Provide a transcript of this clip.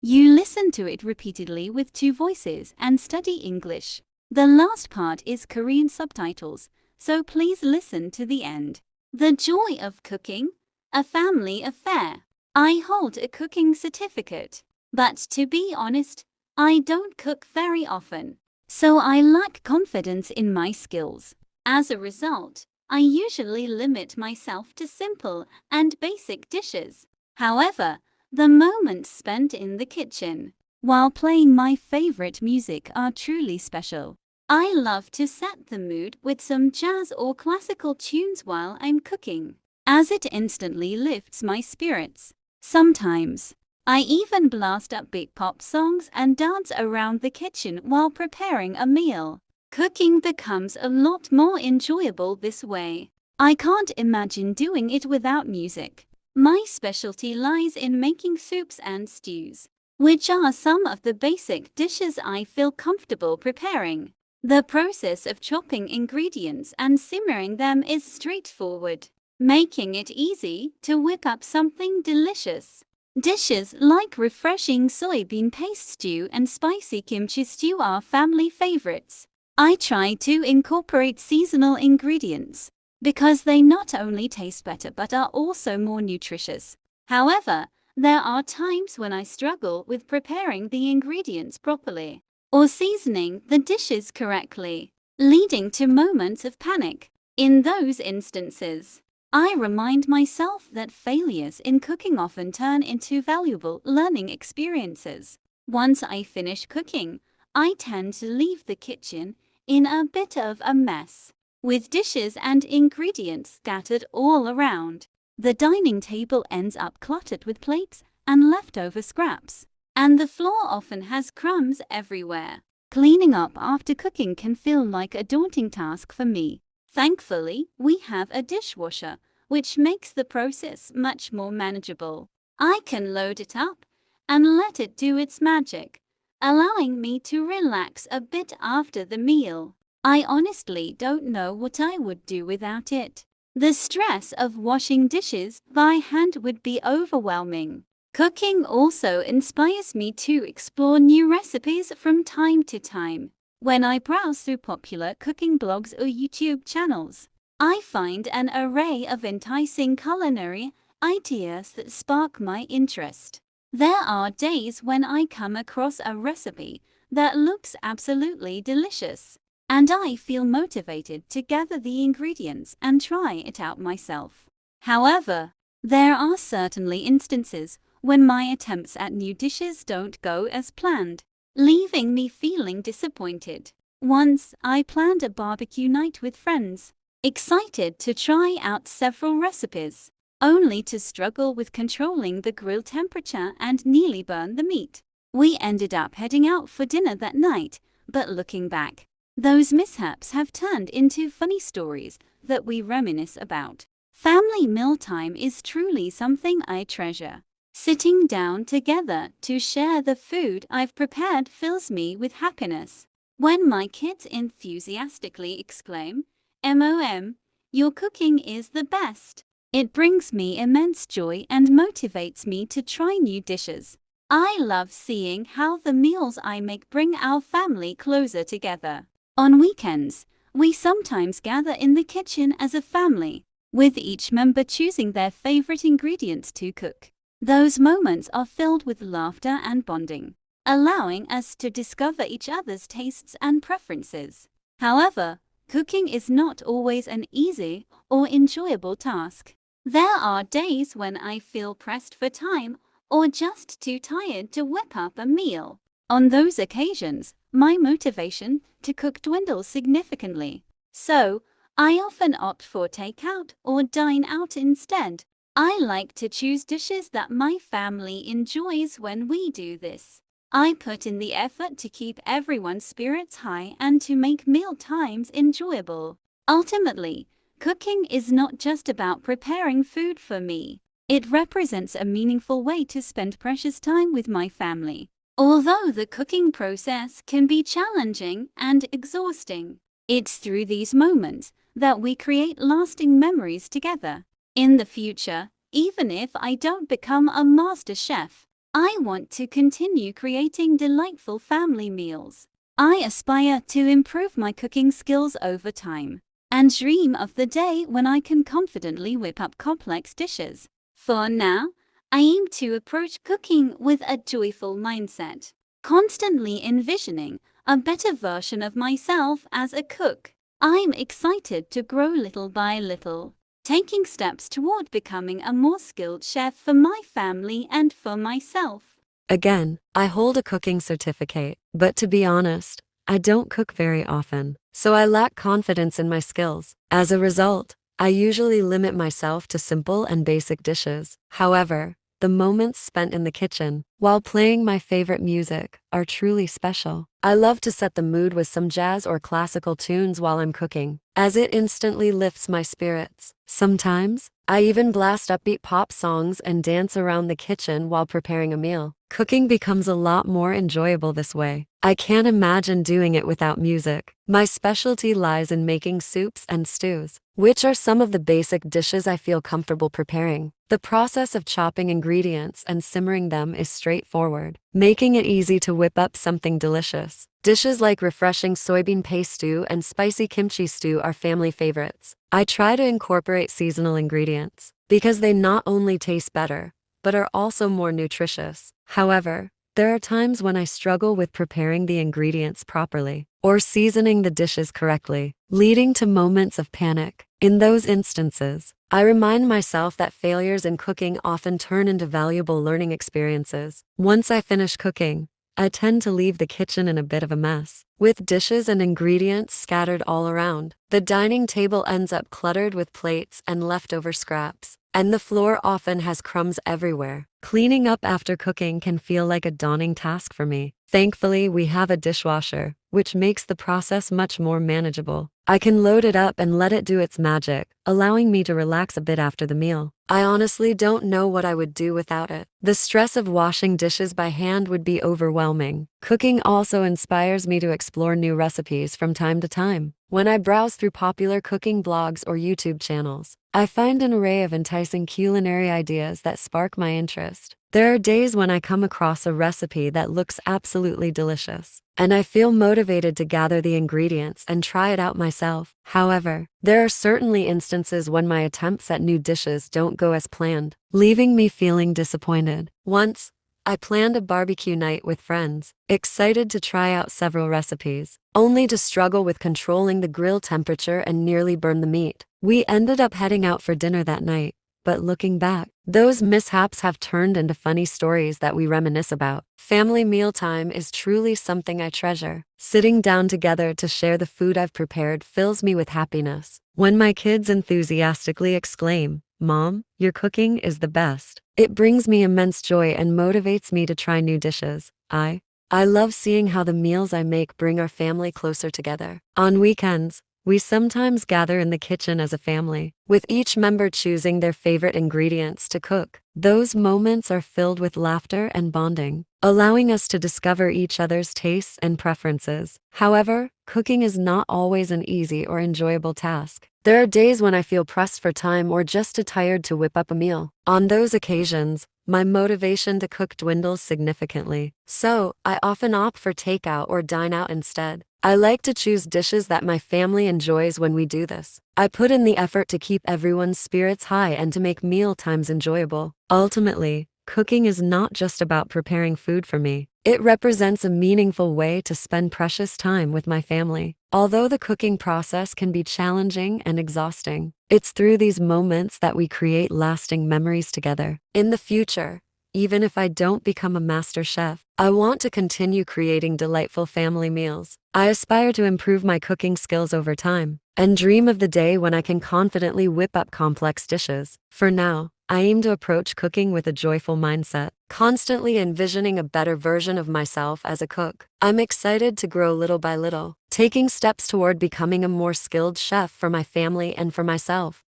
You listen to it repeatedly with two voices and study English. The last part is Korean subtitles, so please listen to the end. The joy of cooking, a family affair. I hold a cooking certificate, but to be honest, I don't cook very often, so I lack confidence in my skills. As a result, I usually limit myself to simple and basic dishes. However, the moments spent in the kitchen, while playing my favorite music, are truly special. I love to set the mood with some jazz or classical tunes while I'm cooking, as it instantly lifts my spirits. Sometimes, I even blast up big pop songs and dance around the kitchen while preparing a meal. Cooking becomes a lot more enjoyable this way. I can't imagine doing it without music. My specialty lies in making soups and stews, which are some of the basic dishes I feel comfortable preparing. The process of chopping ingredients and simmering them is straightforward, making it easy to whip up something delicious. Dishes like refreshing soybean paste stew and spicy kimchi stew are family favorites. I try to incorporate seasonal ingredients because they not only taste better but are also more nutritious. However, there are times when I struggle with preparing the ingredients properly or seasoning the dishes correctly, leading to moments of panic. In those instances, I remind myself that failures in cooking often turn into valuable learning experiences. Once I finish cooking, I tend to leave the kitchen in a bit of a mess, with dishes and ingredients scattered all around. The dining table ends up cluttered with plates and leftover scraps, and the floor often has crumbs everywhere. Cleaning up after cooking can feel like a daunting task for me. Thankfully, we have a dishwasher, which makes the process much more manageable. I can load it up and let it do its magic, allowing me to relax a bit after the meal. I honestly don't know what I would do without it. The stress of washing dishes by hand would be overwhelming. Cooking also inspires me to explore new recipes from time to time. When I browse through popular cooking blogs or YouTube channels, I find an array of enticing culinary ideas that spark my interest. There are days when I come across a recipe that looks absolutely delicious, and I feel motivated to gather the ingredients and try it out myself. However, there are certainly instances when my attempts at new dishes don't go as planned, leaving me feeling disappointed. Once, I planned a barbecue night with friends, excited to try out several recipes, only to struggle with controlling the grill temperature and nearly burn the meat. We ended up heading out for dinner that night, but looking back, those mishaps have turned into funny stories that we reminisce about. Family mealtime is truly something I treasure. Sitting down together to share the food I've prepared fills me with happiness. When my kids enthusiastically exclaim, "Mom, your cooking is the best," it brings me immense joy and motivates me to try new dishes. I love seeing how the meals I make bring our family closer together. On weekends, we sometimes gather in the kitchen as a family, with each member choosing their favorite ingredients to cook. Those moments are filled with laughter and bonding, allowing us to discover each other's tastes and preferences. However, cooking is not always an easy or enjoyable task. There are days when I feel pressed for time or just too tired to whip up a meal. On those occasions, my motivation to cook dwindles significantly. So, I often opt for takeout or dine out instead. I like to choose dishes that my family enjoys when we do this. I put in the effort to keep everyone's spirits high and to make meal times enjoyable. Ultimately, cooking is not just about preparing food for me. It represents a meaningful way to spend precious time with my family. Although the cooking process can be challenging and exhausting, it's through these moments that we create lasting memories together. In the future, even if I don't become a master chef, I want to continue creating delightful family meals. I aspire to improve my cooking skills over time and dream of the day when I can confidently whip up complex dishes. For now, I aim to approach cooking with a joyful mindset, constantly envisioning a better version of myself as a cook. I'm excited to grow little by little, taking steps toward becoming a more skilled chef for my family and for myself. Again, I hold a cooking certificate, but to be honest, I don't cook very often, so I lack confidence in my skills. As a result, I usually limit myself to simple and basic dishes. However, the moments spent in the kitchen, while playing my favorite music, are truly special. I love to set the mood with some jazz or classical tunes while I'm cooking, as it instantly lifts my spirits. Sometimes, I even blast upbeat pop songs and dance around the kitchen while preparing a meal. Cooking becomes a lot more enjoyable this way. I can't imagine doing it without music. My specialty lies in making soups and stews, which are some of the basic dishes I feel comfortable preparing. The process of chopping ingredients and simmering them is straightforward, making it easy to whip up something delicious. Dishes like refreshing soybean paste stew and spicy kimchi stew are family favorites. I try to incorporate seasonal ingredients because they not only taste better, but are also more nutritious. However, there are times when I struggle with preparing the ingredients properly or seasoning the dishes correctly, leading to moments of panic. In those instances, I remind myself that failures in cooking often turn into valuable learning experiences. Once I finish cooking, I tend to leave the kitchen in a bit of a mess, with dishes and ingredients scattered all around. The dining table ends up cluttered with plates and leftover scraps, and the floor often has crumbs everywhere. Cleaning up after cooking can feel like a daunting task for me. Thankfully, we have a dishwasher, which makes the process much more manageable. I can load it up and let it do its magic, allowing me to relax a bit after the meal. I honestly don't know what I would do without it. The stress of washing dishes by hand would be overwhelming. Cooking also inspires me to explore new recipes from time to time. When I browse through popular cooking blogs or YouTube channels, I find an array of enticing culinary ideas that spark my interest. There are days when I come across a recipe that looks absolutely delicious, and I feel motivated to gather the ingredients and try it out myself. However, there are certainly instances when my attempts at new dishes don't go as planned, leaving me feeling disappointed. Once, I planned a barbecue night with friends, excited to try out several recipes, only to struggle with controlling the grill temperature and nearly burn the meat. We ended up heading out for dinner that night, but looking back, those mishaps have turned into funny stories that we reminisce about. Family mealtime is truly something I treasure. Sitting down together to share the food I've prepared fills me with happiness. When my kids enthusiastically exclaim, "Mom, your cooking is the best," it brings me immense joy and motivates me to try new dishes. I love seeing how the meals I make bring our family closer together. On weekends, we sometimes gather in the kitchen as a family, with each member choosing their favorite ingredients to cook. Those moments are filled with laughter and bonding, allowing us to discover each other's tastes and preferences. However, cooking is not always an easy or enjoyable task. There are days when I feel pressed for time or just too tired to whip up a meal. On those occasions, my motivation to cook dwindles significantly, so I often opt for takeout or dine out instead. I like to choose dishes that my family enjoys when we do this. I put in the effort to keep everyone's spirits high and to make meal times enjoyable. Ultimately, cooking is not just about preparing food for me. It represents a meaningful way to spend precious time with my family. Although the cooking process can be challenging and exhausting, it's through these moments that we create lasting memories together. In the future, even if I don't become a master chef, I want to continue creating delightful family meals. I aspire to improve my cooking skills over time and dream of the day when I can confidently whip up complex dishes. For now, I aim to approach cooking with a joyful mindset, constantly envisioning a better version of myself as a cook. I'm excited to grow little by little, taking steps toward becoming a more skilled chef for my family and for myself.